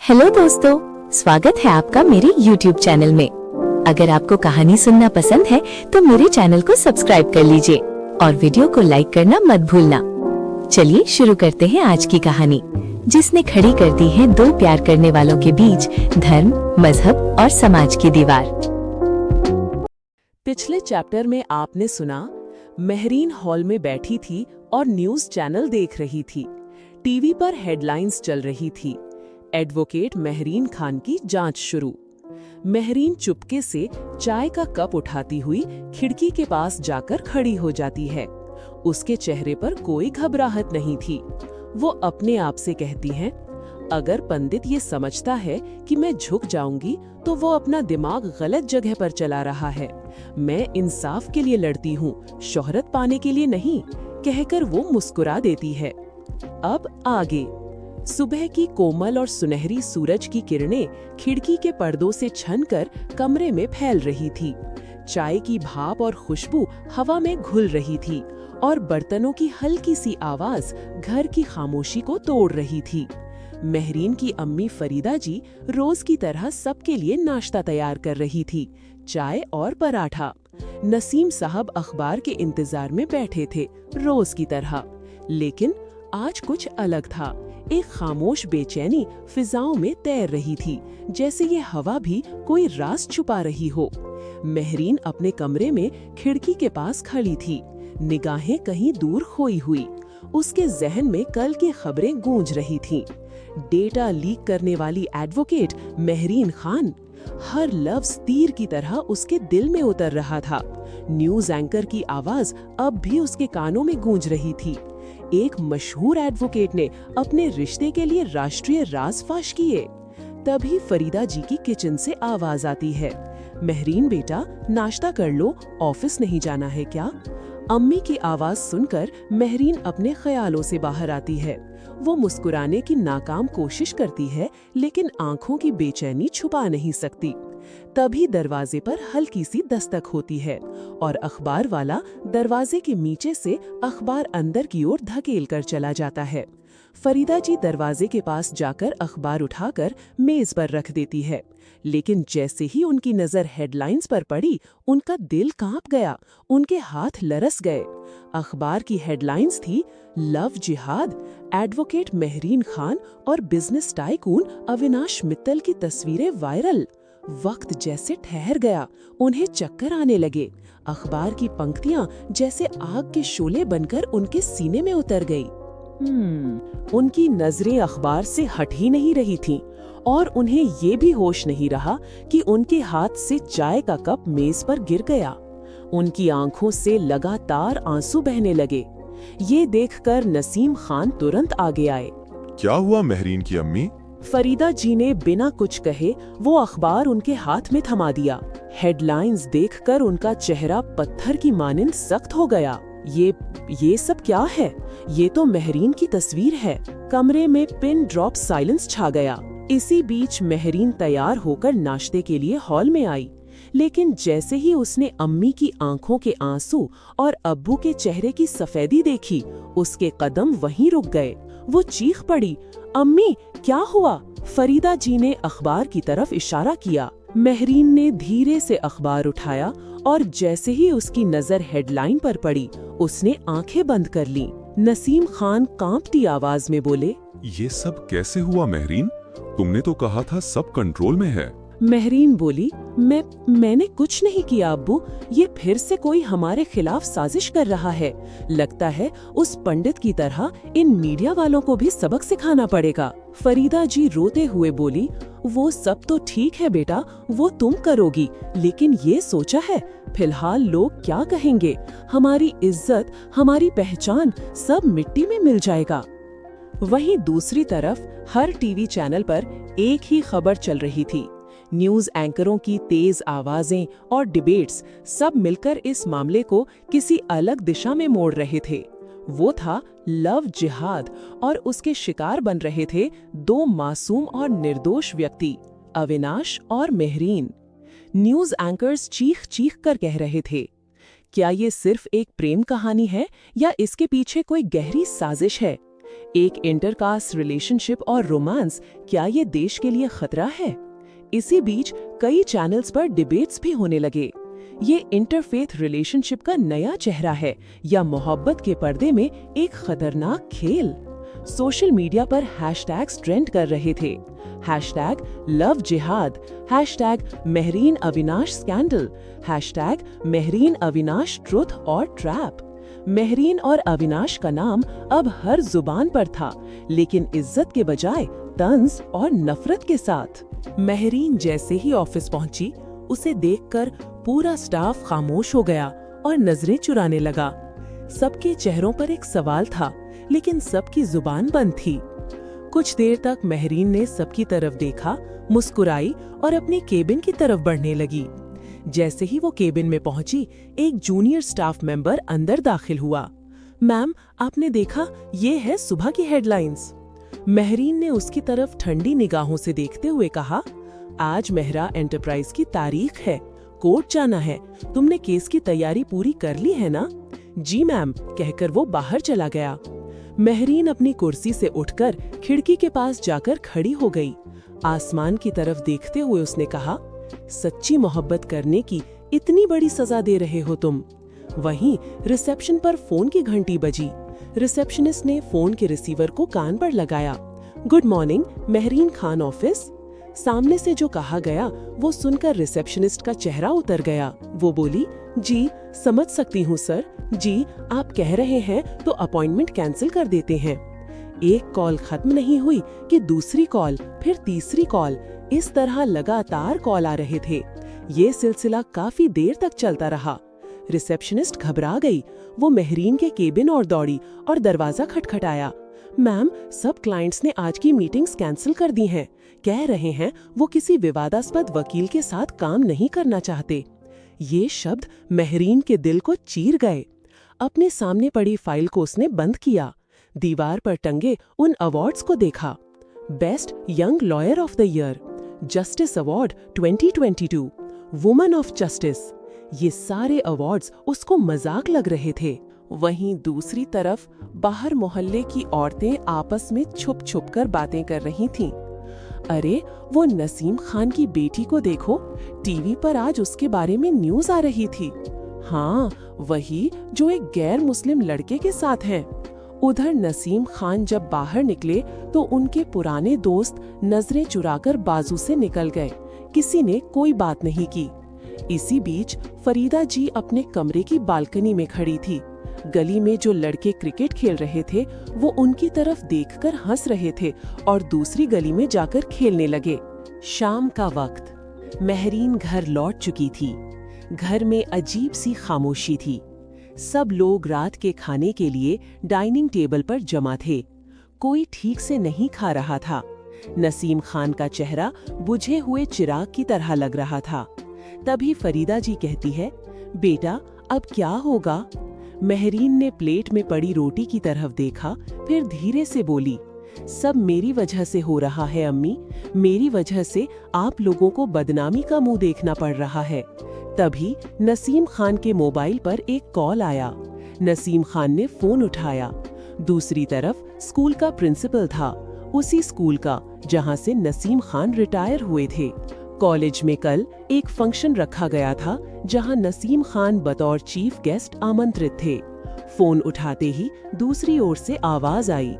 Hello दोस्तों, स्वागत है आपका मेरे YouTube चैनल में। अगर आपको कहानी सुनना पसंद है तो मेरे चैनल को सब्सक्राइब कर लीजिए और वीडियो को लाइक करना मत भूलना। चलिए शुरू करते हैं आज की कहानी, जिसने खड़ी कर दी है दो प्यार करने वालों के बीच धर्म, मजहब और समाज की दीवार। पिछले चैप्टर में आपने सुना, महरीन हॉल में बैठी थी और न्यूज चैनल देख रही थी। टीवी पर हेडलाइंस चल रही थी, एडवोकेट महरीन खान की जांच शुरू। महरीन चुपके से चाय का कप उठाती हुई खिड़की के पास जाकर खड़ी हो जाती है। उसके चेहरे पर कोई घबराहट नहीं थी। वो अपने आप से कहती है, अगर पंडित ये समझता है कि मैं झुक जाऊंगी तो वो अपना दिमाग गलत जगह पर चला रहा है। मैं इंसाफ के लिए लड़ती हूँ, शोहरत पाने के लिए नहीं, कहकर वो मुस्कुरा देती है। अब आगे। सुबह की कोमल और सुनहरी सूरज की किरणें खिड़की के पर्दों से छनकर कमरे में फैल रही थी। चाय की भाप और खुशबू हवा में घुल रही थी और बर्तनों की हल्की सी आवाज घर की खामोशी को तोड़ रही थी। महरीन की अम्मी फरीदा जी रोज की तरह सबके लिए नाश्ता तैयार कर रही थी, चाय और पराठा। नसीम साहब अखबार के इंतजार में बैठे थे, रोज की तरह। लेकिन आज कुछ अलग था। एक खामोश बेचैनी फिजाओं में तैर रही थी, जैसे ये हवा भी कोई राज छुपा रही हो। महरीन अपने कमरे में खिड़की के पास खड़ी थी, निगाहें कहीं दूर खोई हुई। उसके जहन में कल की खबरें गूंज रही थीं। डेटा लीक करने वाली एडवोकेट महरीन खान, हर लफ्ज तीर की तरह उसके दिल में उतर रहा था। न्यूज एंकर की आवाज अब भी उसके कानों में गूंज रही थी। एक मशहूर एडवोकेट ने अपने रिश्ते के लिए राष्ट्रीय राज फाश किए। तभी फरीदा जी की किचन से आवाज आती है, महरीन बेटा, नाश्ता कर लो, ऑफिस नहीं जाना है क्या? अम्मी की आवाज सुनकर महरीन अपने ख्यालों से बाहर आती है। वो मुस्कुराने की नाकाम कोशिश करती है, लेकिन आंखों की बेचैनी छुपा नहीं सकती। तभी दरवाजे पर हल्की सी दस्तक होती है और अखबार वाला दरवाजे के नीचे से अखबार अंदर की ओर धकेल कर चला जाता है। फरीदा जी दरवाजे के पास जाकर अखबार उठाकर मेज पर रख देती है, लेकिन जैसे ही उनकी नजर हेडलाइंस पर पड़ी, उनका दिल कांप गया, उनके हाथ लरस गए। अखबार की हेडलाइंस थी, लव जिहाद, एडवोकेट महरीन खान और बिजनेस टाइकून अविनाश मित्तल की तस्वीरें वायरल। वक्त जैसे ठहर गया, उन्हें चक्कर आने लगे। अखबार की पंक्तियां जैसे आग के शोले बनकर उनके सीने में उतर गई। उनकी नजरें अखबार से हट ही नहीं रही थीं और उन्हें ये भी होश नहीं रहा कि उनके हाथ से चाय का कप मेज पर गिर गया। उनकी आंखों से लगातार आंसू बहने लगे। ये देखकर नसीम खान तुरंत आगे आए। क्या हुआ महरीन की अम्मी? फरीदा जी ने बिना कुछ कहे वो अखबार उनके हाथ में थमा दिया। हेडलाइंस देखकर उनका चेहरा पत्थर की मानिंद सख्त हो गया। ये सब क्या है? ये तो महरीन की तस्वीर है। कमरे में पिन ड्रॉप साइलेंस छा गया। इसी बीच महरीन तैयार होकर नाश्ते के लिए हॉल में आई, लेकिन जैसे ही उसने अम्मी की आंखों के आंसू और अब्बू के चेहरे की सफेदी देखी, उसके कदम वहीं रुक गए। वो चीख पड़ी, अम्मी क्या हुआ? फरीदा जी ने अखबार की तरफ इशारा किया। महरीन ने धीरे से अखबार उठाया और जैसे ही उसकी नजर हेडलाइन पर पड़ी, उसने आंखें बंद कर लीं। नसीम खान कांपती आवाज में बोले, ये सब कैसे हुआ महरीन? तुमने तो कहा था सब कंट्रोल में है। महरीन बोली, मैंने कुछ नहीं किया अब्बू, ये फिर से कोई हमारे खिलाफ साजिश कर रहा है। लगता है उस पंडित की तरह इन मीडिया वालों को भी सबक सिखाना पड़ेगा। फरीदा जी रोते हुए बोली, वो सब तो ठीक है बेटा, वो तुम करोगी, लेकिन ये सोचा है फिलहाल लोग क्या कहेंगे? हमारी इज्जत, हमारी पहचान सब मिट्टी में मिल जाएगा। वहीं दूसरी तरफ हर टीवी चैनल पर एक ही खबर चल रही थी। न्यूज एंकरों की तेज आवाजें और डिबेट्स सब मिलकर इस मामले को किसी अलग दिशा में मोड़ रहे थे। वो था लव जिहाद और उसके शिकार बन रहे थे दो मासूम और निर्दोष व्यक्ति, अविनाश और महरीन। न्यूज एंकर्स चीख चीख कर कह रहे थे, क्या ये सिर्फ एक प्रेम कहानी है या इसके पीछे कोई गहरी साजिश है? एक इंटरकास्ट रिलेशनशिप और रोमांस, क्या ये देश के लिए खतरा है? इसी बीच कई चैनल्स पर डिबेट्स भी होने लगे। ये इंटरफेथ रिलेशनशिप का नया चेहरा है या मोहब्बत के पर्दे में एक खतरनाक खेल? सोशल मीडिया पर हैशटैग्स ट्रेंड कर रहे थे। हैशटैग लव जिहाद, hashtag Mehreen Avinash scandal, hashtag Mehreen Avinash truth और ट्रैप। महरीन और अविनाश का नाम अब हर जुबान पर था, लेकिन इज्जत के बजाय तंज और नफरत के साथ। महरीन जैसे ही ऑफिस पहुंची, उसे देखकर पूरा स्टाफ खामोश हो गया और नजरें चुराने लगा। सबके चेहरों पर एक सवाल था, लेकिन सबकी जुबान बंद थी। कुछ देर तक महरीन ने सबकी तरफ देखा, मुस्कुराई और अपनी केबिन की तरफ बढ़ने लगी। जैसे ही वो केबिन में पहुंची, एक जूनियर स्टाफ मेंबर अंदर दाखिल हुआ। मैम, आपने देखा, ये है सुबह की हेडलाइंस। महरीन ने उसकी तरफ ठंडी निगाहों से देखते हुए कहा, आज मेहरा एंटरप्राइज की तारीख है, कोर्ट जाना है। तुमने केस की तैयारी पूरी कर ली है ना? जी मैम, कहकर वो बाहर चला गया। महरीन अपनी कुर्सी से उठकर खिड़की के पास जाकर खड़ी हो गई। आसमान की तरफ देखते हुए उसने कहा, सच्ची मोहब्बत करने की इतनी बड़ी सजा दे रहे हो तुम। वहीं रिसेप्शन पर फोन की घंटी बजी। रिसेप्शनिस्ट ने फोन के रिसीवर को कान पर लगाया। Good morning, Mehreen Khan office. सामने से जो कहा गया वो सुनकर रिसेप्शनिस्ट का चेहरा उतर गया। वो बोली, जी समझ सकती हूँ सर। जी, आप कह रहे हैं तो अपॉइंटमेंट कैंसिल कर देते हैं। एक कॉल खत्म नहीं हुई कि दूसरी कॉल, फिर तीसरी कॉल, इस तरह लगातार कॉल आ रहे थे। ये सिलसिला काफी देर तक चलता रहा। रिसेप्शनिस्ट घबरा गई। वो महरीन के केबिन और दौड़ी और दरवाजा खटखटाया। मैम, सब क्लाइंट्स ने आज की मीटिंग्स कैंसिल कर दी हैं। कह रहे हैं वो किसी विवादास्पद वकील के साथ काम नहीं करना चाहते। ये शब्द महरीन के दिल को चीर गए। अपने सामने पड़ी फाइल को उसने बंद किया। दीवार पर टंगे उन अवार्ड्स को देखा। Best young lawyer of the year, justice award 2022, woman of justice. ये सारे अवार्ड्स उसको मजाक लग रहे थे। वहीं दूसरी तरफ बाहर मोहल्ले की औरतें आपस में छुप छुप कर बातें कर रही थीं। अरे, वो नसीम खान की बेटी को देखो, टीवी पर आज उसके बारे में न्यूज आ रही थी। हाँ, वही जो एक गैर मुस्लिम लड़के के साथ है। उधर नसीम खान जब बाहर निकले तो उनके पुराने दोस्त नजरें चुराकर बाजू से निकल गए। किसी ने कोई बात नहीं की। इसी बीच फरीदा जी अपने कमरे की बालकनी में खड़ी थी। गली में जो लड़के क्रिकेट खेल रहे थे वो उनकी तरफ देखकर हंस रहे थे और दूसरी गली में जाकर खेलने लगे। शाम का वक्त, महरीन घर लौट चुकी थी। घर में अजीब सी खामोशी थी। सब लोग रात के खाने के लिए डाइनिंग टेबल पर जमा थे। कोई ठीक से नहीं खा रहा था। नसीम खान का चेहरा बुझे हुए चिराग की तरह लग रहा था। तभी फरीदा जी कहती है, बेटा अब क्या होगा? महरीन ने प्लेट में पड़ी रोटी की तरफ देखा, फिर धीरे से बोली, सब मेरी वजह से हो रहा है अम्मी। मेरी वजह से आप लोगों को बदनामी का मुंह देखना पड़ रहा है। तभी नसीम खान के मोबाइल पर एक कॉल आया। नसीम खान ने फोन उठाया। दूसरी तरफ स्कूल का प्रिंसिपल था, उसी स्कूल का जहां से नसीम खान रिटायर हुए थे। कॉलेज में कल एक फंक्शन रखा गया था जहां नसीम खान बतौर चीफ गेस्ट आमंत्रित थे। फोन उठाते ही दूसरी ओर से आवाज आई,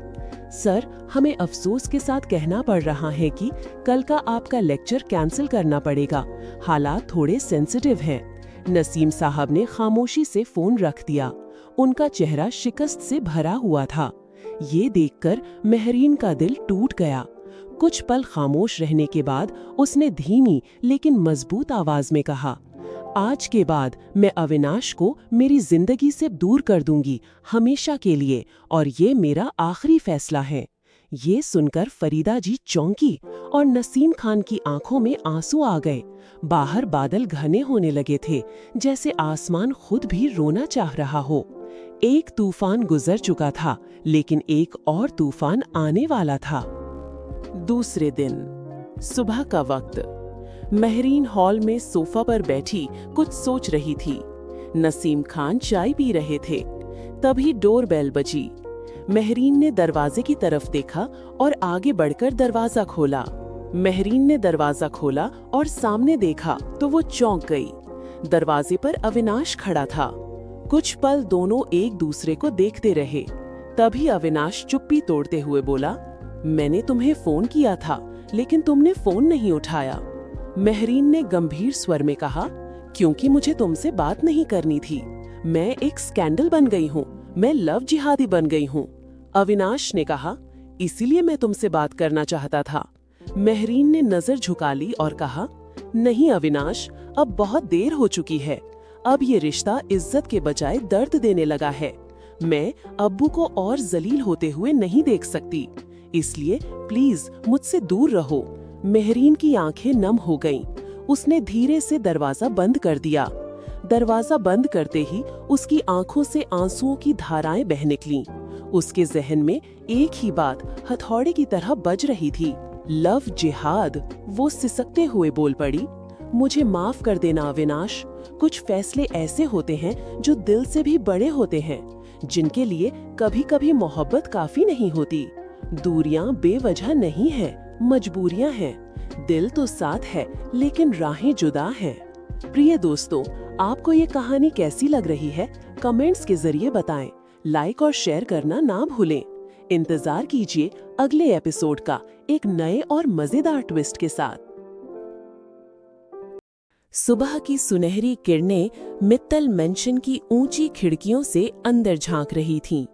सर, हमें अफसोस के साथ कहना पड़ रहा है कि कल का आपका लेक्चर कैंसिल करना पड़ेगा। हालात थोड़े सेंसिटिव हैं। नसीम साहब ने खामोशी से फोन रख दिया। उनका चेहरा शिकस्त से भरा हुआ था। ये देखकर महरीन का दिल टूट गया। कुछ पल खामोश रहने के बाद उसने धीमी लेकिन मजबूत आवाज में कहा, आज के बाद मैं अविनाश को मेरी जिंदगी से दूर कर दूंगी, हमेशा के लिए, और ये मेरा आखिरी फैसला है। ये सुनकर फरीदा जी चौंकी और नसीम खान की आंखों में आंसू आ गए। बाहर बादल घने होने लगे थे, जैसे आसमान खुद भी रोना चाह रहा हो। एक तूफान गुजर चुका था, लेकिन एक और तूफान आने वाला था। दूसरे दिन सुबह का वक्त, महरीन हॉल में सोफा पर बैठी कुछ सोच रही थी। नसीम खान चाय पी रहे थे। तभी डोरबेल बजी। महरीन ने दरवाजे की तरफ देखा और आगे बढ़कर दरवाजा खोला। महरीन ने दरवाजा खोला और सामने देखा तो वो चौंक गई। दरवाजे पर अविनाश खड़ा था। कुछ पल दोनों एक दूसरे को देखते रहे। तभी अविनाश चुप्पी तोड़ते हुए बोला, मैंने तुम्हें फोन किया था, लेकिन तुमने फोन नहीं उठाया। महरीन ने गंभीर स्वर में कहा, क्योंकि मुझे तुमसे बात नहीं करनी थी। मैं एक स्कैंडल बन गई हूँ, मैं लव जिहादी बन गई हूँ। अविनाश ने कहा, इसीलिए मैं तुमसे बात करना चाहता था। महरीन ने नजर झुका ली और कहा, नहीं अविनाश, अब बहुत देर हो चुकी है। अब ये रिश्ता इज्जत के बजाय दर्द देने लगा है। मैं अब्बू को और जलील होते हुए नहीं देख सकती, इसलिए प्लीज मुझसे दूर रहो। महरीन की आंखें नम हो गईं। उसने धीरे से दरवाजा बंद कर दिया। दरवाजा बंद करते ही उसकी आंखों से आंसुओं की धाराएं बह निकलीं। उसके जहन में एक ही बात हथौड़े की तरह बज रही थी, लव जिहाद। वो सिसकते हुए बोल पड़ी, मुझे माफ कर देना अविनाश। कुछ फैसले ऐसे होते हैं जो दिल से भी बड़े होते हैं, जिनके लिए कभी कभी मोहब्बत काफी नहीं होती। दूरियां बेवजह नहीं है, मजबूरियां हैं। दिल तो साथ है, लेकिन राहें जुदा हैं। प्रिय दोस्तों, आपको ये कहानी कैसी लग रही है? कमेंट्स के जरिए बताएं। लाइक और शेयर करना ना भूलें। इंतजार कीजिए अगले एपिसोड का एक नए और मजेदार ट्विस्ट के साथ। सुबह की सुनहरी किरणें मित्तल मेंशन की ऊंची खिड़कियों से अंदर झांक रही थीं।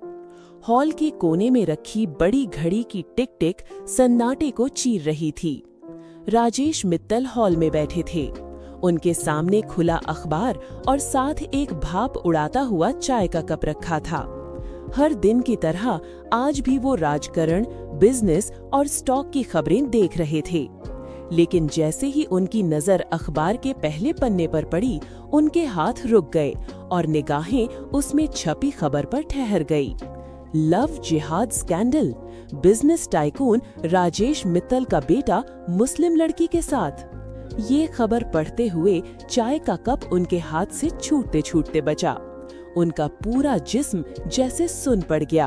हॉल के कोने में रखी बड़ी घड़ी की टिक टिक सन्नाटे को चीर रही थी। राजेश मित्तल हॉल में बैठे थे। उनके सामने खुला अखबार और साथ एक भाप उड़ाता हुआ चाय का कप रखा था। हर दिन की तरह आज भी वो राजकारण, बिजनेस और स्टॉक की खबरें देख रहे थे। लेकिन जैसे ही उनकी नजर अखबार के पहले पन्ने पर पड़ी, उनके हाथ रुक गए और निगाहें उसमें छपी खबर पर ठहर गई। लव जिहाद scandal, business tycoon Rajesh Mittal का बेटा मुस्लिम लड़की के साथ। ये खबर पढ़ते हुए चाय का कप उनके हाथ से छूटते छूटते बचा। उनका पूरा जिस्म जैसे सुन पड़ गया।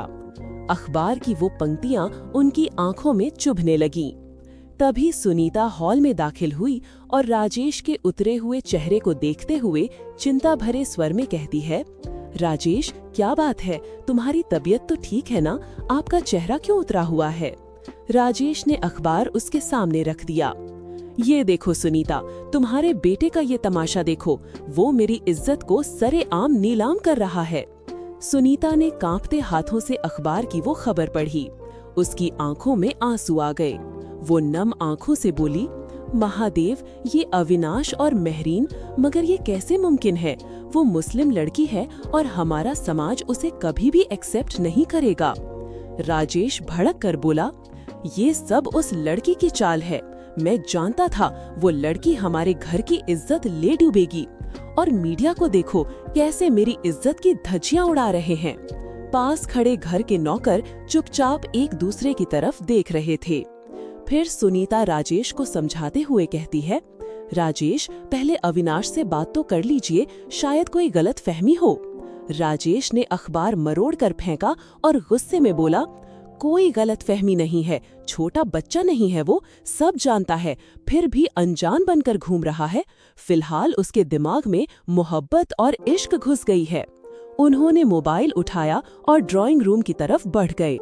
अखबार की वो पंक्तियां उनकी आंखों में चुभने लगीं। तभी सुनीता हॉल में दाखिल हुई और राजेश के उतरे हुए चेहरे को देखते हुए चिंता भरे स्वर में कहती है, राजेश, क्या बात है? तुम्हारी तबीयत तो ठीक है ना? आपका चेहरा क्यों उतरा हुआ है? राजेश ने अखबार उसके सामने रख दिया। ये देखो सुनीता, तुम्हारे बेटे का ये तमाशा देखो, वो मेरी इज्जत को सरेआम नीलाम कर रहा है। सुनीता ने कांपते हाथों से अखबार की वो खबर पढ़ी। उसकी आंखों में आंसू आ गए। वो नम आंखों से बोली, महादेव, ये अविनाश और महरीन, मगर ये कैसे मुमकिन है? वो मुस्लिम लड़की है और हमारा समाज उसे कभी भी एक्सेप्ट नहीं करेगा। राजेश भड़क कर बोला, ये सब उस लड़की की चाल है। मैं जानता था वो लड़की हमारे घर की इज्जत ले डूबेगी। और मीडिया को देखो कैसे मेरी इज्जत की धज्जियां उड़ा रहे हैं। पास खड़े घर के नौकर चुपचाप एक दूसरे की तरफ देख रहे थे। फिर सुनीता राजेश को समझाते हुए कहती है, राजेश, पहले अविनाश से बात तो कर लीजिए, शायद कोई गलत फहमी हो। राजेश ने अखबार मरोड़ कर फेंका और गुस्से में बोला, कोई गलत फहमी नहीं है, छोटा बच्चा नहीं है वो, सब जानता है, फिर भी अनजान बनकर घूम रहा है। फिलहाल उसके दिमाग में मोहब्बत और इश्क घुस गई है। उन्होंने मोबाइल उठाया और ड्राइंग रूम की तरफ बढ़ गए।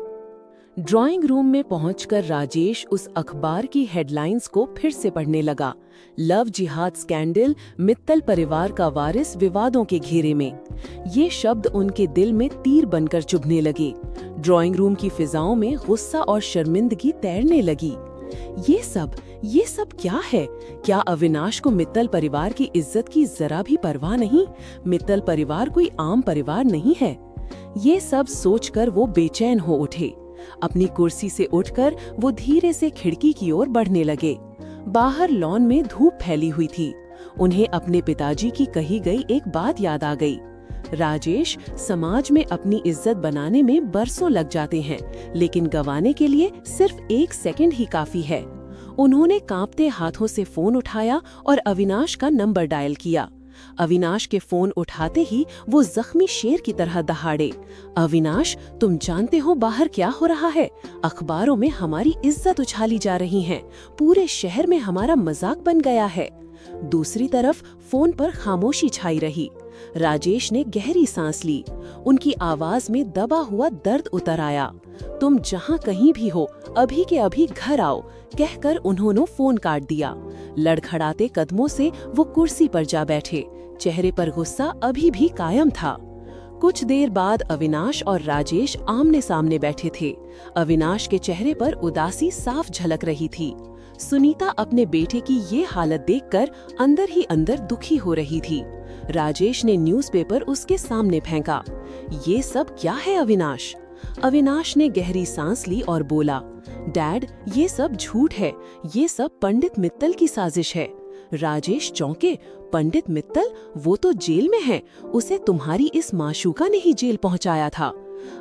ड्राइंग रूम में पहुंचकर राजेश उस अखबार की हेडलाइंस को फिर से पढ़ने लगा। लव जिहाद स्कैंडल, मित्तल परिवार का वारिस विवादों के घेरे में। ये शब्द उनके दिल में तीर बनकर चुभने लगे। ड्राइंग रूम की फिजाओं में गुस्सा और शर्मिंदगी तैरने लगी। ये सब क्या है? क्या अविनाश को मित्तल परिवार की इज्जत की जरा भी परवाह नहीं? मित्तल परिवार कोई आम परिवार नहीं है। ये सब सोचकर वो बेचैन हो उठे। अपनी कुर्सी से उठकर वो धीरे से खिड़की की ओर बढ़ने लगे। बाहर लॉन में धूप फैली हुई थी। उन्हें अपने पिताजी की कही गई एक बात याद आ गई। राजेश, समाज में अपनी इज्जत बनाने में बरसों लग जाते हैं, लेकिन गंवाने के लिए सिर्फ 1 सेकंड ही काफी है। उन्होंने कांपते हाथों से फोन उठाया और अविनाश का नंबर डायल किया। अविनाश के फोन उठाते ही वो जख्मी शेर की तरह दहाड़े। अविनाश, तुम जानते हो बाहर क्या हो रहा है? अखबारों में हमारी इज्जत उछाली जा रही है, पूरे शहर में हमारा मजाक बन गया है। दूसरी तरफ फोन पर खामोशी छाई रही। राजेश ने गहरी सांस ली। उनकी आवाज में दबा हुआ दर्द उतर आया। तुम जहाँ कहीं भी हो, अभी के अभी घर आओ, कहकर उन्होंने फोन काट दिया। लड़खड़ाते कदमों से वो कुर्सी पर जा बैठे। चेहरे पर गुस्सा अभी भी कायम था। कुछ देर बाद अविनाश और राजेश आमने सामने बैठे थे। अविनाश के चेहरे पर उदासी साफ झलक रही थी। सुनीता अपने बेटे की ये हालत देखकर अंदर ही अंदर दुखी हो रही थी। राजेश ने न्यूज़पेपर उसके सामने फेंका। ये सब क्या है अविनाश? अविनाश ने गहरी सांस ली और बोला, डैड, ये सब झूठ है, ये सब पंडित मित्तल की साजिश है। राजेश चौंके। पंडित मित्तल? वो तो जेल में है, उसे तुम्हारी इस माशूका ने ही जेल पहुंचाया था।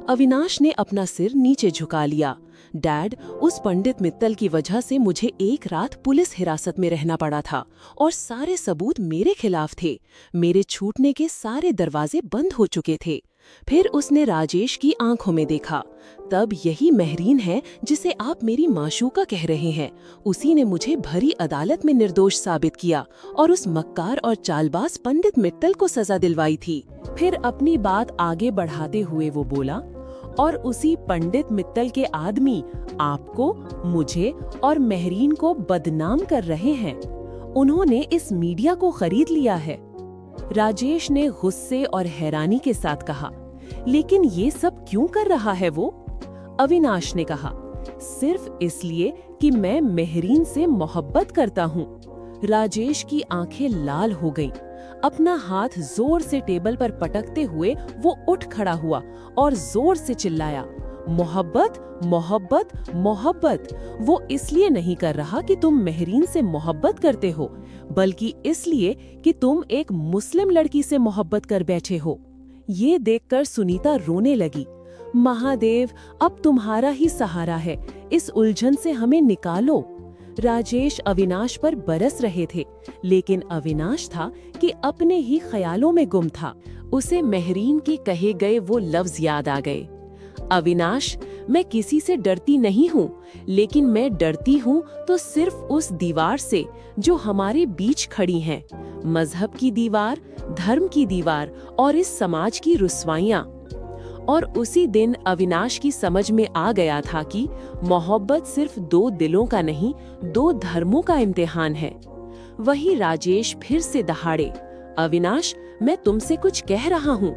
अविनाश ने अपना सिर नीचे झुका लिया। डैड, उस पंडित मित्तल की वजह से मुझे एक रात पुलिस हिरासत में रहना पड़ा था और सारे सबूत मेरे खिलाफ थे। मेरे छूटने के सारे दरवाजे बंद हो चुके थे। फिर उसने राजेश की आंखों में देखा। तब यही महरीन है जिसे आप मेरी माशूका कह रहे हैं। उसी ने मुझे भरी अदालत में निर्दोष साबित किया और उस मक्कार और चालबाज पंडित मित्तल को सजा दिलवाई थी। फिर अपनी बात आगे बढ़ाते हुए वो बोला, और उसी पंडित मित्तल के आदमी आपको, मुझे और महरीन को बदनाम कर रहे हैं। उन्होंने इस मीडिया को खरीद लिया है। राजेश ने गुस्से और हैरानी के साथ कहा, लेकिन ये सब क्यों कर रहा है वो? अविनाश ने कहा, सिर्फ इसलिए कि मैं महरीन से मोहब्बत करता हूँ। राजेश की आंखें लाल हो गईं। अपना हाथ जोर से टेबल पर पटकते हुए वो उठ खड़ा हुआ और जोर से चिल्लाया, मोहब्बत, मोहब्बत, मोहब्बत। वो इसलिए नहीं कर रहा कि तुम महरीन से मोहब्बत करते हो, बल्कि इसलिए कि तुम एक मुस्लिम लड़की से मोहब्बत कर बैठे हो। ये देखकर सुनीता रोने लगी। महादेव, अब तुम्हारा ही सहारा है, इस उलझन से हमें निकालो। राजेश अविनाश पर बरस रहे थे, लेकिन अविनाश था कि अपने ही ख्यालों में गुम था। उसे महरीन के कहे गए वो लफ्ज याद आ गए, अविनाश, मैं किसी से डरती नहीं हूँ, लेकिन मैं डरती हूँ तो सिर्फ उस दीवार से जो हमारे बीच खड़ी है। मजहब की दीवार, धर्म की दीवार और इस समाज की रुस्वाइयाँ। और उसी दिन अविनाश की समझ में आ गया था कि मोहब्बत सिर्फ दो दिलों का नहीं, दो धर्मों का इम्तिहान है। वही राजेश फिर से दहाड़े, अविनाश, मैं तुमसे कुछ कह रहा हूँ।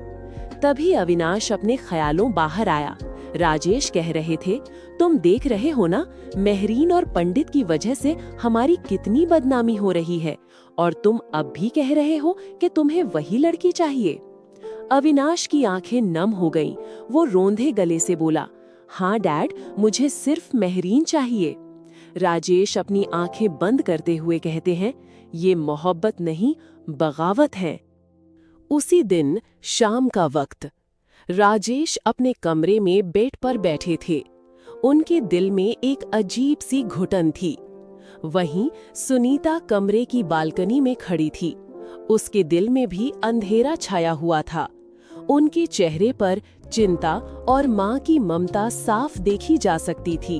तभी अविनाश अपने ख्यालों बाहर आया। राजेश कह रहे थे, तुम देख रहे हो ना, महरीन और पंडित की वजह से हमारी कितनी बदनामी हो रही है, और तुम अब भी कह रहे हो कि तुम्हें वही लड़की चाहिए। अविनाश की आंखें नम हो गईं। वो रोंधे गले से बोला, हाँ डैड, मुझे सिर्फ महरीन चाहिए। राजेश अपनी आंखें बंद करते हुए कहते हैं, ये मोहब्बत नहीं, बगावत है। उसी दिन शाम का वक्त, राजेश अपने कमरे में बेड पर बैठे थे। उनके दिल में एक अजीब सी घुटन थी। वहीं सुनीता कमरे की बालकनी में खड़ी थी। उसके दिल में भी अंधेरा छाया हुआ था। उनके चेहरे पर चिंता और माँ की ममता साफ देखी जा सकती थी।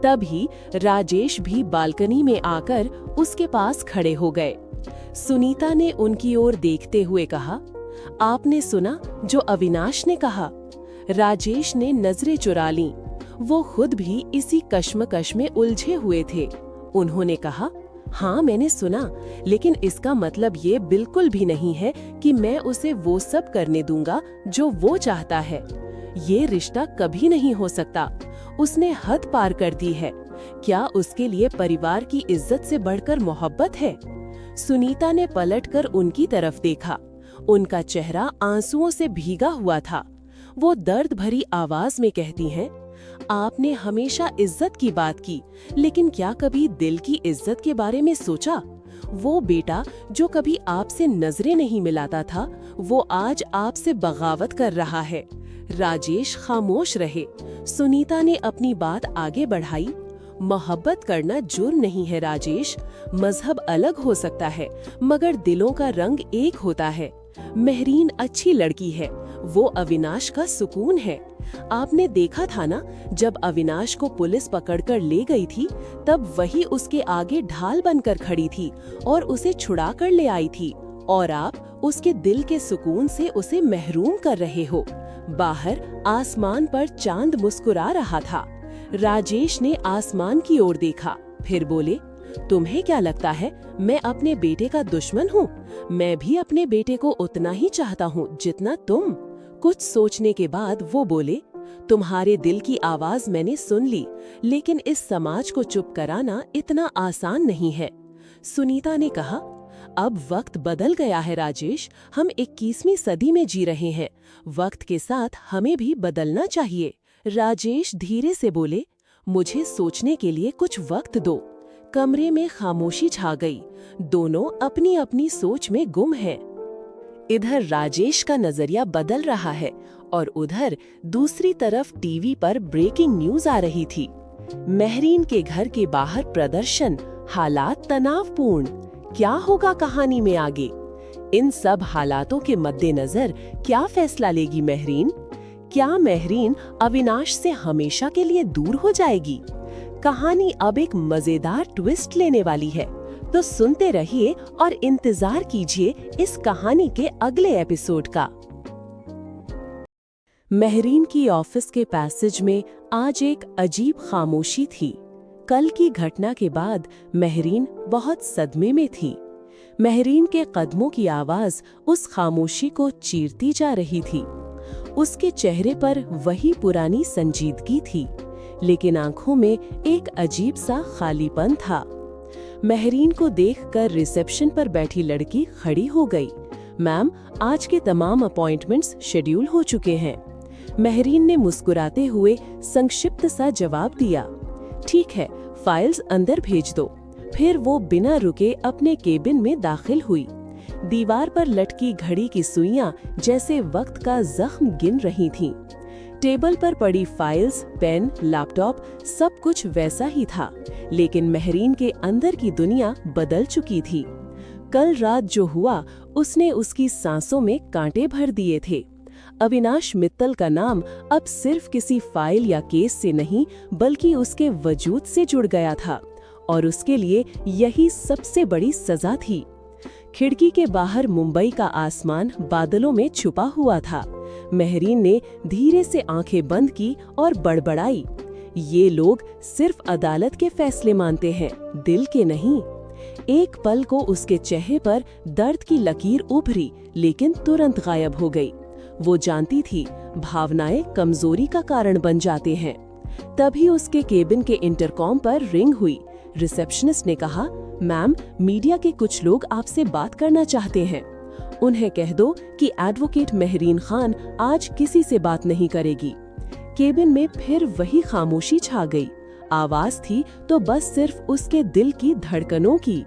तभी राजेश भी बालकनी में आकर उसके पास खड़े हो गए। सुनीता ने उनकी ओर देखते हुए कहा, आपने सुना जो अविनाश ने कहा? राजेश ने नजरें चुरा लीं। वो खुद भी इसी कश्मकश में उलझे हुए थे। उन्होंने कहा, हाँ मैंने सुना, लेकिन इसका मतलब ये बिल्कुल भी नहीं है कि मैं उसे वो सब करने दूंगा जो वो चाहता है। ये रिश्ता कभी नहीं हो सकता। उसने हद पार कर दी है। क्या उसके लिए परिवार की इज्जत से बढ़कर मोहब्बत है? सुनीता ने पलटकर उनकी तरफ देखा। उनका चेहरा आंसुओं से भीगा हुआ था। वो दर्द भरी आवाज में कहती हैं, आपने हमेशा इज्जत की बात की, लेकिन क्या कभी दिल की इज्जत के बारे में सोचा? वो बेटा जो कभी आपसे नजरें नहीं मिलाता था, वो आज आपसे बगावत कर रहा है। राजेश खामोश रहे। सुनीता ने अपनी बात आगे बढ़ाई। मोहब्बत करना जुर्म नहीं है राजेश। मजहब अलग हो सकता है मगर दिलों का रंग एक होता है। मेहरीन अच्छी लड़की है, वो अविनाश का सुकून है। आपने देखा था ना, जब अविनाश को पुलिस पकड़कर ले गई थी तब वही उसके आगे ढाल बनकर खड़ी थी और उसे छुड़ा कर ले आई थी, और आप उसके दिल के सुकून से उसे महरूम कर रहे हो। बाहर आसमान पर चांद मुस्कुरा रहा था। राजेश ने आसमान की ओर देखा, फिर बोले, तुम्हें क्या लगता है मैं अपने बेटे का दुश्मन हूँ? मैं भी अपने बेटे को उतना ही चाहता हूँ जितना तुम। कुछ सोचने के बाद वो बोले, तुम्हारे दिल की आवाज मैंने सुन ली, लेकिन इस समाज को चुप कराना इतना आसान नहीं है। सुनीता ने कहा, अब वक्त बदल गया है राजेश, हम 21वीं सदी में जी रहे हैं। वक्त के साथ हमें भी बदलना चाहिए। राजेश धीरे से बोले, मुझे सोचने के लिए कुछ वक्त दो। कमरे में खामोशी छा गई। दोनों अपनी अपनी सोच में गुम हैं। इधर राजेश का नजरिया बदल रहा है और उधर दूसरी तरफ टीवी पर ब्रेकिंग न्यूज आ रही थी। मेहरीन के घर के बाहर प्रदर्शन, हालात तनावपूर्ण। क्या होगा कहानी में आगे? इन सब हालातों के मद्देनजर क्या फैसला लेगी मेहरीन? क्या मेहरीन अविनाश से हमेशा के लिए दूर हो जाएगी? कहानी अब एक मजेदार ट्विस्ट लेने वाली है, तो सुनते रहिए और इंतजार कीजिए इस कहानी के अगले एपिसोड का। मेहरीन की ऑफिस के पैसेज में आज एक अजीब खामोशी थी। कल की घटना के बाद मेहरीन बहुत सदमे में थी। मेहरीन के कदमों की आवाज उस खामोशी को चीरती जा रही थी। उसके चेहरे पर वही पुरानी संजीदगी थी, लेकिन आंखों में एक अजीब सा खालीपन था। मेहरीन को देखकर रिसेप्शन पर बैठी लड़की खड़ी हो गई। मैम, आज के तमाम अपॉइंटमेंट्स शेड्यूल हो चुके हैं। मेहरीन ने मुस्कुराते हुए संक्षिप्त सा जवाब दिया, ठीक है, फाइल्स अंदर भेज दो। फिर वो बिना रुके अपने केबिन में दाखिल हुई। दीवार पर लटकी घड़ी की सुइयां जैसे वक्त का जख्म गिन रही थीं। टेबल पर पड़ी फाइल्स, पेन, लैपटॉप, सब कुछ वैसा ही था, लेकिन मेहरीन के अंदर की दुनिया बदल चुकी थी। कल रात जो हुआ उसने उसकी सांसों में कांटे भर दिए थे। अविनाश मित्तल का नाम अब सिर्फ किसी फाइल या केस से नहीं बल्कि उसके वजूद से जुड़ गया था, और उसके लिए यही सबसे बड़ी सजा थी। खिड़की के बाहर मुंबई का आसमान बादलों में छुपा हुआ था। मेहरीन ने धीरे से आंखें बंद की और बड़बड़ाई, ये लोग सिर्फ अदालत के फैसले मानते हैं, दिल के नहीं। एक पल को उसके चेहरे पर दर्द की लकीर उभरी, लेकिन तुरंत गायब हो गई। वो जानती थी भावनाएं कमजोरी का कारण बन जाते हैं। तभी उसके केबिन के इंटरकॉम पर रिंग हुई। रिसेप्शनिस्ट ने कहा, मैम, मीडिया के कुछ लोग आपसे बात करना चाहते हैं। उन्हें कह दो कि एडवोकेट मेहरीन खान आज किसी से बात नहीं करेगी। केबिन में फिर वही खामोशी छा गई। आवाज थी तो बस सिर्फ उसके दिल की धड़कनों की।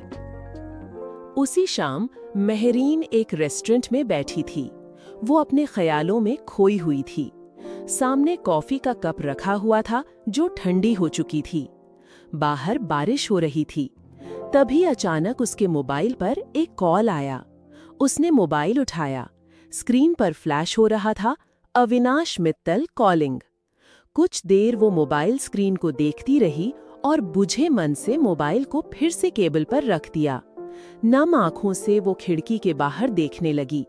उसी शाम मेहरीन एक रेस्टोरेंट में बैठी थी। वो अपने ख्यालों में खोई हुई थी। सामने कॉफी का कप रखा हुआ था जो ठंडी हो चुकी थी। बाहर बारिश हो रही थी। तभी अचानक उसके मोबाइल पर एक कॉल आया। उसने मोबाइल उठाया। स्क्रीन पर फ्लैश हो रहा था, अविनाश मित्तल कॉलिंग। कुछ देर वो मोबाइल स्क्रीन को देखती रही और बुझे मन से मोबाइल को फिर से केबल पर रख दिया। नम आंखों से वो खिड़की के बाहर देखने लगी।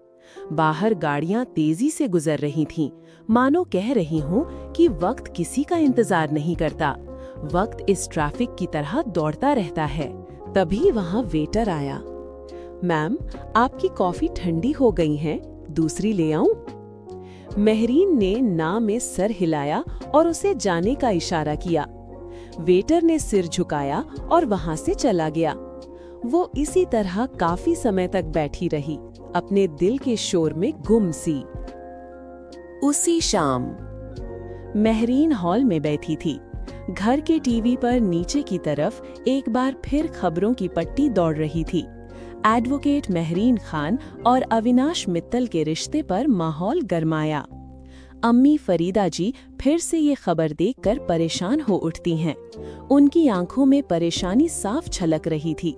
बाहर गाड़ियां तेजी से गुजर रही थीं, मानो कह रही हों कि वक्त किसी का इंतजार नहीं करता, वक्त इस ट्रैफिक की तरह दौड़ता रहता है। तभी वहां वेटर आया। मैम, आपकी कॉफी ठंडी हो गई है, दूसरी ले आऊं? मेहरीन ने ना में सर हिलाया और उसे जाने का इशारा किया। वेटर ने सिर झुकाया और वहां से चला गया। वो इसी तरह काफी समय तक बैठी रही, अपने दिल के शोर में गुम सी। उसी शाम मेहरीन हॉल में बैठी थी। घर के टीवी पर नीचे की तरफ एक बार फिर खबरों की पट्टी दौड़ रही थी। एडवोकेट मेहरीन खान और अविनाश मित्तल के रिश्ते पर माहौल गरमाया। अम्मी फरीदा जी फिर से ये खबर देखकर परेशान हो उठती हैं। उनकी आंखों में परेशानी साफ झलक रही थी।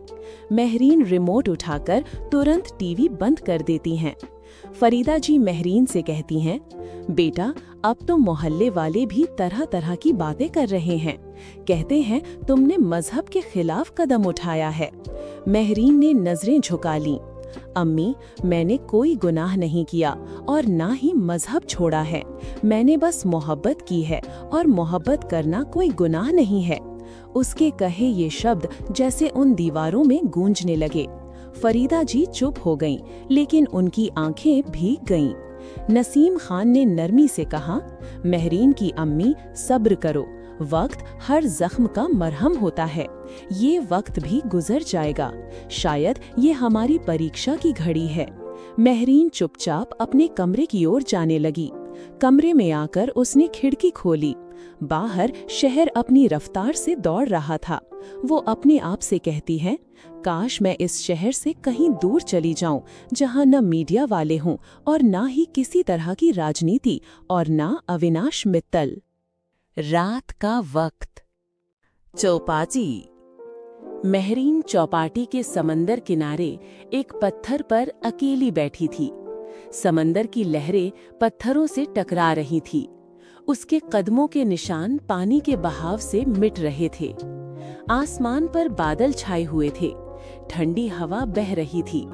महरीन रिमोट उठाकर तुरंत टीवी बंद कर देती हैं। फरीदा जी महरीन से कहती हैं, बेटा अब तो मोहल्ले वाले भी तरह तरह की बातें कर रहे हैं। कहते हैं तुमने मजहब के खिलाफ कदम उठाया है। महरीन ने नजरें झुका लीं। अम्मी, मैंने कोई गुनाह नहीं किया और ना ही मजहब छोड़ा है। मैंने बस मोहब्बत की है और मोहब्बत करना कोई गुनाह नहीं है। उसके कहे ये शब्द जैसे उन दीवारों में गूंजने लगे। फरीदा जी चुप हो गईं, लेकिन उनकी आंखें भीग गईं। नसीम खान ने नरमी से कहा, महरीन की अम्मी, सब्र करो। वक्त हर जख्म का मरहम होता है। ये वक्त भी गुजर जाएगा। शायद ये हमारी परीक्षा की घड़ी है। महरीन चुपचाप अपने कमरे की ओर जाने लगी। कमरे में आकर उसने खिड़की खोली। बाहर शहर अपनी रफ्तार से दौड़ रहा था। वो अपने आप से कहती है, काश मैं इस शहर से कहीं दूर चली जाऊं, जहां न मीडिया वाले हों और ना ही किसी तरह की राजनीति और ना अविनाश मित्तल। रात का वक्त। चौपाटी। महरीन चौपाटी के समंदर किनारे एक पत्थर पर अकेली बैठी थी। समंदर की लहरें पत्थरों से टकरा रही थी। उसके कदमों के निशान पानी के बहाव से मिट रहे थे। आसमान पर बादल छाए हुए थे। ठंडी हवा बह रही थी।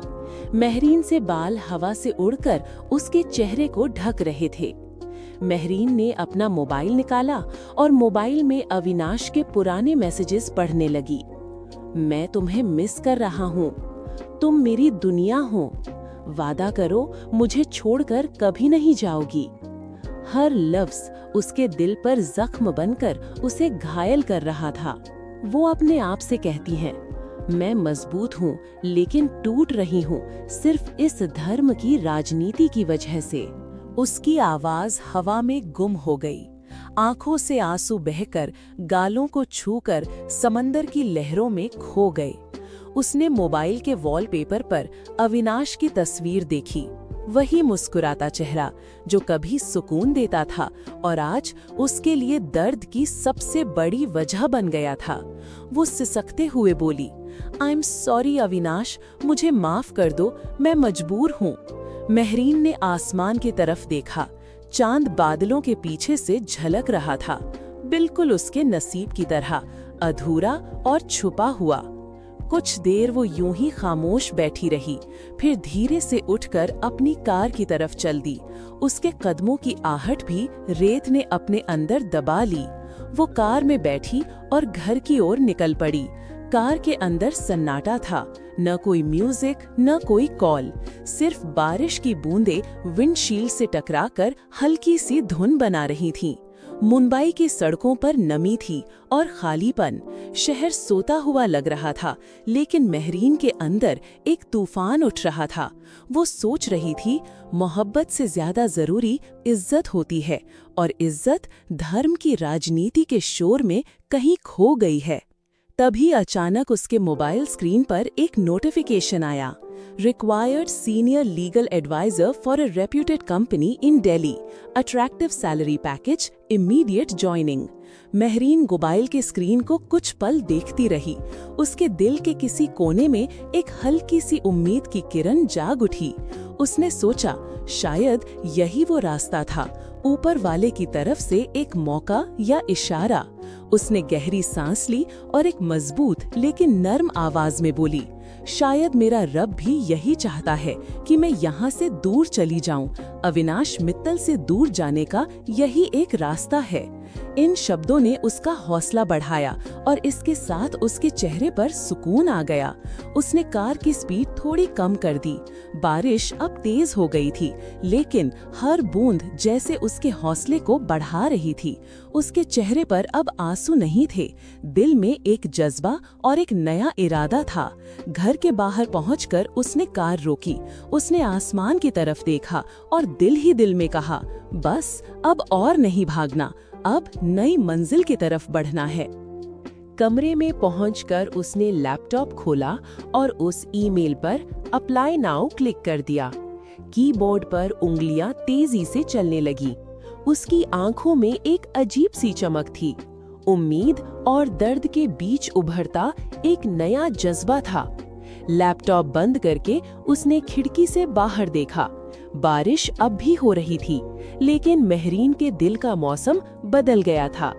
महरीन से बाल हवा से उड़कर उसके चेहरे को ढक रहे थे। महरीन ने अपना मोबाइल निकाला और मोबाइल में अविनाश के पुराने मैसेजेस पढ़ने लगी। मैं तुम्हें मिस कर रहा हूँ। तुम मेरी दुनिया हो। वादा करो मुझे छोड़कर कभी नहीं जाओगी। हर लफ्ज उसके दिल पर जख्म बनकर उसे घायल कर रहा था। वो अपने आप से कहती हैं, मैं मजबूत हूँ लेकिन टूट रही हूँ सिर्फ इस धर्म की राजनीति की वजह से। उसकी आवाज हवा में गुम हो गई। आंखों से आंसू बहकर गालों को छूकर समंदर की लहरों में खो गए। उसने मोबाइल के वॉलपेपर पर अविनाश की तस्वीर देखी। वही मुस्कुराता चेहरा जो कभी सुकून देता था और आज उसके लिए दर्द की सबसे बड़ी वजह बन गया था। वो सिसकते हुए बोली, आई एम सॉरी अविनाश, मुझे माफ कर दो, मैं मजबूर हूँ। महरीन ने आसमान की तरफ देखा। चांद बादलों के पीछे से झलक रहा था, बिल्कुल उसके नसीब की तरह, अधूरा और छुपा हुआ। कुछ देर वो यूं ही खामोश बैठी रही, फिर धीरे से उठकर अपनी कार की तरफ चल दी। उसके कदमों की आहट भी रेत ने अपने अंदर दबा ली। वो कार में बैठी और घर की ओर निकल पड़ी। कार के अंदर सन्नाटा था, न कोई म्यूजिक न कोई कॉल, सिर्फ बारिश की बूंदें विंडशील्ड से टकराकर हल्की सी धुन बना रही थीं। मुंबई की सड़कों पर नमी थी और खालीपन। शहर सोता हुआ लग रहा था, लेकिन महरीन के अंदर एक तूफान उठ रहा था। वो सोच रही थी, मोहब्बत से ज्यादा जरूरी इज्जत होती है और इज्जत धर्म की राजनीति के शोर में कहीं खो गई है। तभी अचानक उसके मोबाइल स्क्रीन पर एक नोटिफिकेशन आया, Required senior legal advisor for a reputed company in Delhi. Attractive salary package, immediate joining. Mehreen mobile के स्क्रीन को कुछ पल देखती रही। उसके दिल के किसी कोने में एक हल्की सी उम्मीद की किरण जाग उठी। उसने सोचा, शायद यही वो रास्ता था, ऊपर वाले की तरफ से एक मौका या इशारा। उसने गहरी सांस ली और एक मजबूत लेकिन नर्म आवाज में बोली, शायद मेरा रब भी यही चाहता है कि मैं यहाँ से दूर चली जाऊं। अविनाश मित्तल से दूर जाने का यही एक रास्ता है। इन शब्दों ने उसका हौसला बढ़ाया और इसके साथ उसके चेहरे पर सुकून आ गया। उसने कार की स्पीड थोड़ी कम कर दी। बारिश अब तेज हो गई थी, लेकिन हर बूंद जैसे उसके हौसले को बढ़ा रही थी। उसके चेहरे पर अब आंसू नहीं थे, दिल में एक जज्बा और एक नया इरादा था। घर के बाहर पहुंचकर उसने कार रोकी। उसने आसमान की तरफ देखा और दिल ही दिल में कहा, बस अब और नहीं भागना, अब नई मंजिल की तरफ बढ़ना है। कमरे में पहुंचकर उसने लैपटॉप खोला और उस ईमेल पर अप्लाई नाउ क्लिक कर दिया। कीबोर्ड पर उंगलियां तेजी से चलने लगी। उसकी आंखों में एक अजीब सी चमक थी। उम्मीद और दर्द के बीच उभरता एक नया जज्बा था। लैपटॉप बंद करके उसने खिड़की से बाहर देखा। बारिश अब भी हो रही थी, लेकिन महरीन के दिल का मौसम बदल गया था।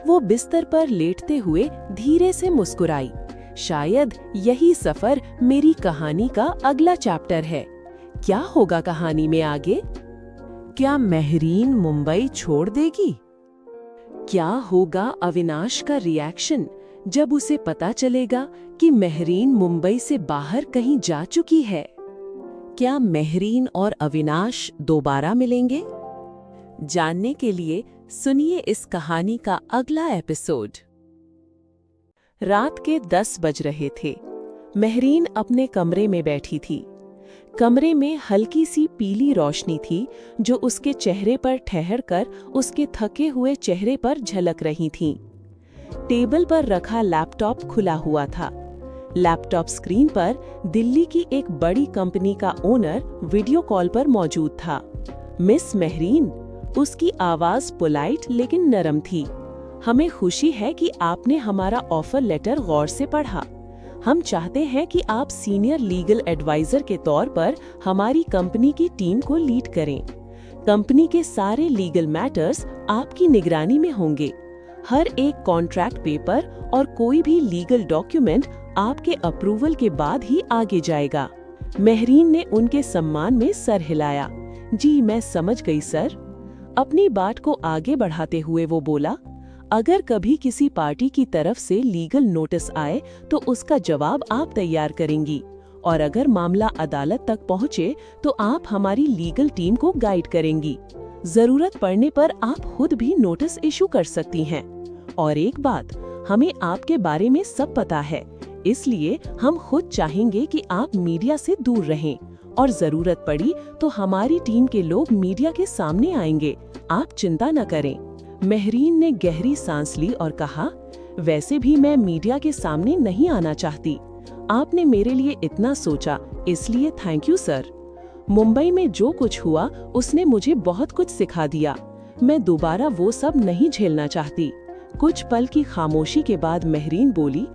वो बिस्तर पर लेटते हुए धीरे से मुस्कुराई। शायद यही सफर मेरी कहानी का अगला चैप्टर है। क्या होगा कहानी में आगे? क्या महरीन मुंबई छोड़ देगी? क्या होगा अविनाश का रिएक्शन जब उसे पता चलेगा कि महरीन मुंबई से बाहर कहीं जा चुकी है? क्या महरीन और अविनाश दोबारा मिलेंगे? जानने के लिए सुनिए इस कहानी का अगला एपिसोड। रात के 10 बज रहे थे। महरीन अपने कमरे में बैठी थी। कमरे में हल्की सी पीली रोशनी थी जो उसके चेहरे पर ठहरकर उसके थके हुए चेहरे पर झलक रही थी। टेबल पर रखा लैपटॉप खुला हुआ था। लैपटॉप स्क्रीन पर दिल्ली की एक बड़ी कंपनी का ओनर वीडियो कॉल पर मौजूद था। मिस महरीन, उसकी आवाज पोलाइट लेकिन नरम थी। हमें खुशी है कि आपने हमारा ऑफर लेटर गौर से पढ़ा। हम चाहते हैं कि आप सीनियर लीगल एडवाइजर के तौर पर हमारी कंपनी की टीम को लीड करें। कंपनी के सारे लीगल मैटर्स आपकी निगरानी में होंगे। हर एक कॉन्ट्रैक्ट पेपर और कोई भी लीगल डॉक्यूमेंट आपके अप्रूवल के बाद ही आगे जाएगा। महरीन ने उनके सम्मान में सर हिलाया। जी मैं समझ गई सर। अपनी बात को आगे बढ़ाते हुए वो बोला, अगर कभी किसी पार्टी की तरफ से लीगल नोटिस आए तो उसका जवाब आप तैयार करेंगी, और अगर मामला अदालत तक पहुंचे तो आप हमारी लीगल टीम को गाइड करेंगी। जरूरत पड़ने पर आप खुद भी नोटिस इशू कर सकती हैं। और एक बात, हमें आपके बारे में सब पता है, इसलिए हम खुद चाहेंगे कि आप मीडिया से दूर रहें, और जरूरत पड़ी तो हमारी टीम के लोग मीडिया के सामने आएंगे। आप चिंता न करें। महरीन ने गहरी सांस ली और कहा, वैसे भी मैं मीडिया के सामने नहीं आना चाहती। आपने मेरे लिए इतना सोचा, इसलिए थैंक यू सर। मुंबई में जो कुछ हुआ उसने मुझे बहुत कुछ सिखा दिया। मैं दोबारा वो सब नहीं झेलना चाहती। कुछ पल की खामोशी के बाद महरीन बोली,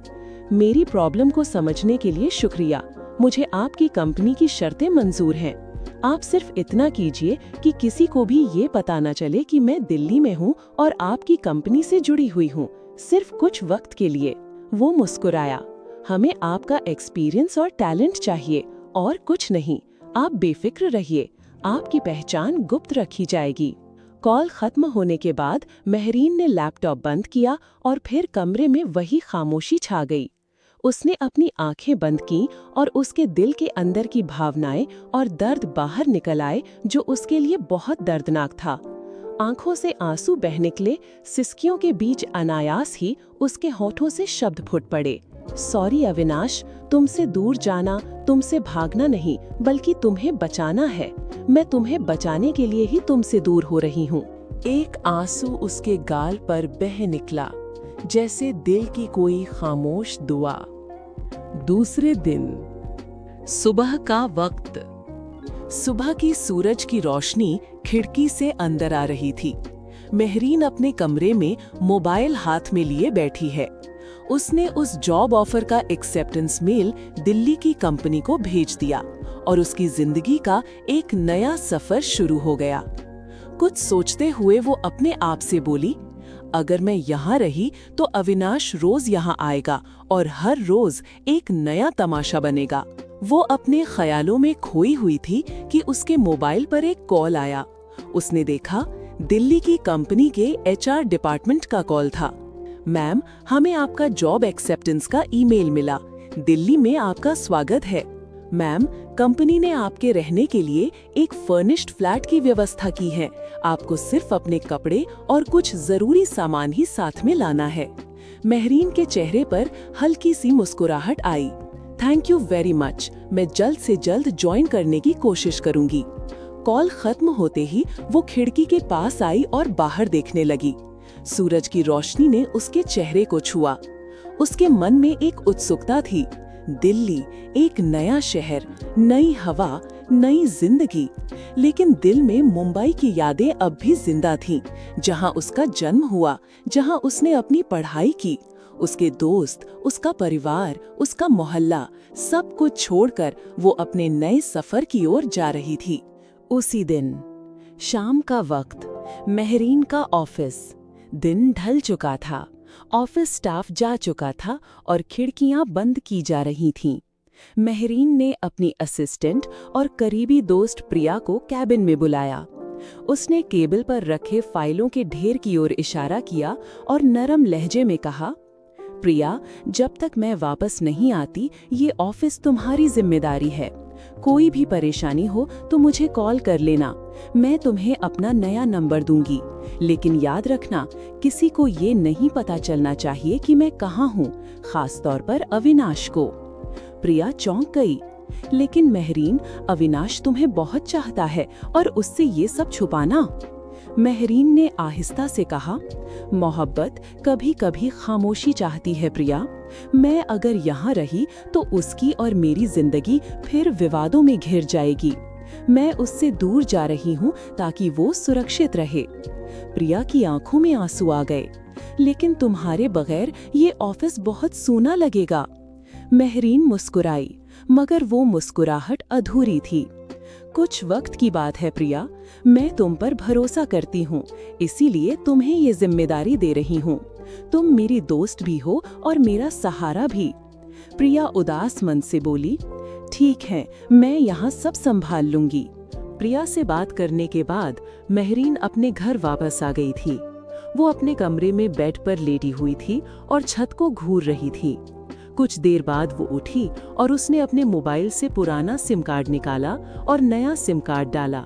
मेरी प्रॉब्लम को समझने के लिए शुक्रिया। मुझे आपकी कंपनी की शर्तें मंजूर हैं। आप सिर्फ इतना कीजिए कि किसी को भी ये पता न चले कि मैं दिल्ली में हूँ और आपकी कंपनी से जुड़ी हुई हूँ, सिर्फ कुछ वक्त के लिए। वो मुस्कुराया। हमें आपका एक्सपीरियंस और टैलेंट चाहिए, और कुछ नहीं। आप बेफिक्र रहिए, आपकी पहचान गुप्त रखी जाएगी। कॉल खत्म होने के बाद महरीन ने लैपटॉप बंद किया और फिर कमरे में वही खामोशी छा गई। उसने अपनी आंखें बंद कीं और उसके दिल के अंदर की भावनाएं और दर्द बाहर निकल आए जो उसके लिए बहुत दर्दनाक था। आंखों से आंसू बह निकले। सिसकियों के बीच अनायास ही उसके होठों से शब्द फूट पड़े, सॉरी अविनाश, तुमसे दूर जाना, तुमसे भागना नहीं, बल्कि तुम्हें बचाना है। मैं तुम्हें बचाने के लिए ही तुमसे दूर हो रही हूँ। एक आंसू उसके गाल पर बह निकला, जैसे दिल की कोई खामोश दुआ। दूसरे दिन सुबह का वक्त। सुबह की सूरज की रोशनी खिड़की से अंदर आ रही थी। महरीन अपने कमरे में मोबाइल हाथ में लिए बैठी है। उसने उस जॉब ऑफर का एक्सेप्टेंस मेल दिल्ली की कंपनी को भेज दिया और उसकी जिंदगी का एक नया सफर शुरू हो गया। कुछ सोचते हुए वो अपने आप से बोली, अगर मैं यहाँ रही तो अविनाश रोज यहाँ आएगा और हर रोज एक नया तमाशा बनेगा। वो अपने ख्यालों में खोई हुई थी कि उसके मोबाइल पर एक कॉल आया। उसने देखा दिल्ली की कंपनी के HR डिपार्टमेंट का कॉल था। मैम, हमें आपका जॉब एक्सेप्टेंस का ईमेल मिला। दिल्ली में आपका स्वागत है। मैम, कंपनी ने आपके रहने के लिए एक फर्निश्ड फ्लैट की व्यवस्था की है। आपको सिर्फ अपने कपड़े और कुछ जरूरी सामान ही साथ में लाना है। महरीन के चेहरे पर हल्की सी मुस्कुराहट आई। Thank you very much. मैं जल्द से जल्द ज्वाइन करने की कोशिश करूंगी। कॉल खत्म होते ही वो खिड़की के पास आई और बाहर देखने लगी। सूरज की रोशनी ने उसके चेहरे को छुआ। उसके मन में एक उत्सुकता थी। दिल्ली, एक नया शहर, नई हवा, नई जिंदगी। लेकिन दिल में मुंबई की यादें अब भी जिंदा थीं, जहां उसका जन्म हुआ, जहां उसने अपनी पढ़ाई की। उसके दोस्त, उसका परिवार, उसका मोहल्ला, सब कुछ छोड़कर वो अपने नए सफर की ओर जा रही थी। उसी दिन शाम का वक्त, मेहरीन का ऑफिस। दिन ढल चुका था, ऑफिस स्टाफ जा चुका था और खिड़कियां बंद की जा रही थीं। मेहरीन ने अपनी असिस्टेंट और करीबी दोस्त प्रिया को कैबिन में बुलाया। उसने केबल पर रखे फाइलों के ढेर की ओर इशारा किया और नरम लहजे में कहा, प्रिया, जब तक मैं वापस नहीं आती, ये ऑफिस तुम्हारी जिम्मेदारी है। कोई भी परेशानी हो तो मुझे कॉल कर लेना, मैं तुम्हें अपना नया नंबर दूंगी। लेकिन याद रखना, किसी को ये नहीं पता चलना चाहिए कि मैं कहाँ हूँ, खास तौर पर अविनाश को। प्रिया चौंक गई। लेकिन मेहरीन, अविनाश तुम्हें बहुत चाहता है और उससे ये सब छुपाना? मेहरीन ने आहिस्ता से कहा, मोहब्बत कभी कभी खामोशी चाहती है प्रिया। मैं अगर यहाँ रही तो उसकी और मेरी जिंदगी फिर विवादों में घिर जाएगी। मैं उससे दूर जा रही हूँ ताकि वो सुरक्षित रहे। प्रिया की आंखों में आंसू आ गए। लेकिन तुम्हारे बगैर ये ऑफिस बहुत सूना लगेगा। मेहरीन मुस्कुराई, मगर वो मुस्कुराहट अधूरी थी। कुछ वक्त की बात है प्रिया, मैं तुम पर भरोसा करती हूँ, इसीलिए तुम्हें ये जिम्मेदारी दे रही हूँ। तुम मेरी दोस्त भी हो और मेरा सहारा भी। प्रिया उदास मन से बोली, ठीक है, मैं यहाँ सब संभाल लूंगी। प्रिया से बात करने के बाद मेहरीन अपने घर वापस आ गई थी। वो अपने कमरे में बेड पर लेटी हुई थी और छत को घूर रही थी। कुछ देर बाद वो उठी और उसने अपने मोबाइल से पुराना सिम कार्ड निकाला और नया सिम कार्ड डाला।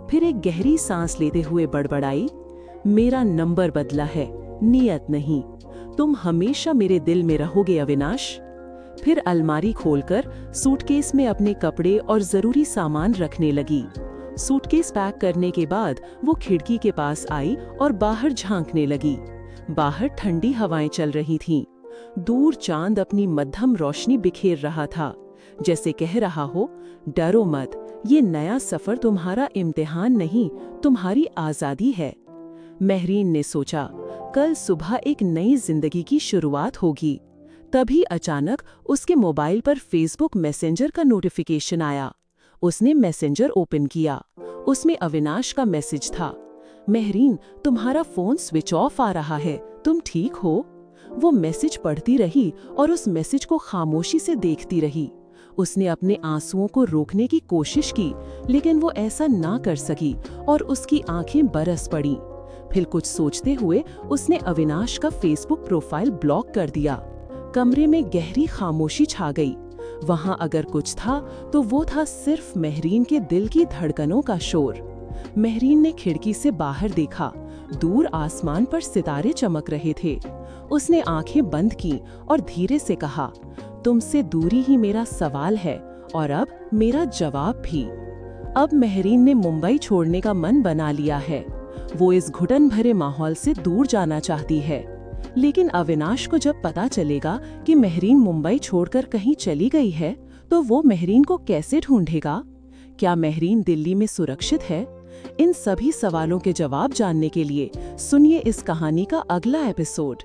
फिर एक गहरी सांस लेते हुए बड़बड़ाई, मेरा नंबर बदला है, नियत नहीं। तुम हमेशा मेरे दिल में रहोगे अविनाश। फिर अलमारी खोलकर सूटकेस में अपने कपड़े और जरूरी सामान रखने लगी। सूटकेस पैक करने के बाद वो खिड़की के पास आई और बाहर झांकने लगी। बाहर ठंडी हवाएं चल रही थीं। दूर चांद अपनी मध्यम रोशनी बिखेर रहा था, जैसे कह रहा हो, डरो मत, ये नया सफर तुम्हारा इम्तिहान नहीं, तुम्हारी आजादी है। मेहरीन ने सोचा, कल सुबह एक नई जिंदगी की शुरुआत होगी। तभी अचानक उसके मोबाइल पर फेसबुक मैसेंजर का नोटिफिकेशन आया। उसने मैसेंजर ओपन किया। उसमें अविनाश का मैसेज था, मेहरीन, तुम्हारा फोन स्विच ऑफ आ रहा है, तुम ठीक हो? वो मैसेज पढ़ती रही और उस मैसेज को खामोशी से देखती रही। उसने अपने आंसुओं को रोकने की कोशिश की, लेकिन वो ऐसा ना कर सकी और उसकी आंखें बरस पड़ीं। फिर कुछ सोचते हुए उसने अविनाश का फेसबुक प्रोफाइल ब्लॉक कर दिया। कमरे में गहरी खामोशी छा गई। वहां अगर कुछ था तो वो था सिर्फ मेहरीन के दिल की धड़कनों का शोर। मेहरीन ने खिड़की से बाहर देखा। दूर आसमान पर सितारे चमक रहे थे। उसने आंखें बंद की और धीरे से कहा, तुमसे दूरी ही मेरा सवाल है और अब मेरा जवाब भी। अब मेहरीन ने मुंबई छोड़ने का मन बना लिया है। वो इस घुटन भरे माहौल से दूर जाना चाहती है। लेकिन अविनाश को जब पता चलेगा कि मेहरीन मुंबई छोड़कर कहीं चली गई है, तो वो मेहरीन को कैसे ढूंढेगा? क्या मेहरीन दिल्ली में सुरक्षित है? इन सभी सवालों के जवाब जानने के लिए सुनिए इस कहानी का अगला एपिसोड।